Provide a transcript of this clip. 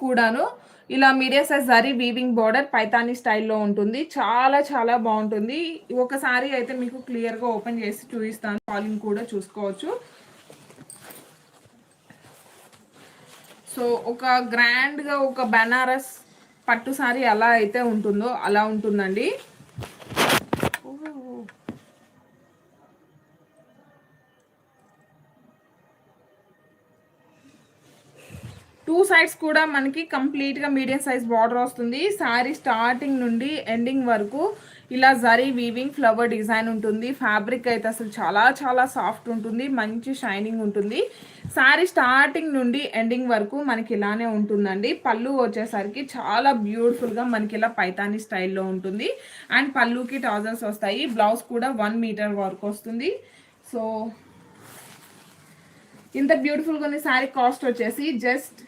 కూడాను ఇలా medium size zari weaving border Paithani స్టైల్లో ఉంటుంది. చాలా చాలా బాగుంటుంది. ఒకసారి అయితే మీకు క్లియర్గా ఓపెన్ చేసి చూపిస్తాను. ఫాలింగ్ కూడా చూసుకోవచ్చు. సో ఒక గ్రాండ్గా ఒక బనారస్ పట్టు సారీ ఎలా అయితే ఉంటుందో అలా ఉంటుందండి. టూ సైడ్స్ కూడా మనకి కంప్లీట్గా మీడియం సైజ్ బార్డర్ వస్తుంది. శారీ స్టార్టింగ్ నుండి ఎండింగ్ వరకు ఇలా జరీ వీవింగ్ ఫ్లవర్ డిజైన్ ఉంటుంది. ఫ్యాబ్రిక్ అయితే అసలు చాలా చాలా సాఫ్ట్ ఉంటుంది, మంచి షైనింగ్ ఉంటుంది. శారీ స్టార్టింగ్ నుండి ఎండింగ్ వరకు మనకి ఇలానే ఉంటుందండి. పళ్ళు వచ్చేసరికి చాలా బ్యూటిఫుల్గా మనకి ఇలా పైతానీ స్టైల్లో ఉంటుంది. అండ్ పళ్ళుకి టాజల్స్ వస్తాయి. బ్లౌజ్ కూడా 1 మీటర్ వరకు వస్తుంది. సో ఇంత బ్యూటిఫుల్గా ఉన్న శారీ కాస్ట్ వచ్చేసి జస్ట్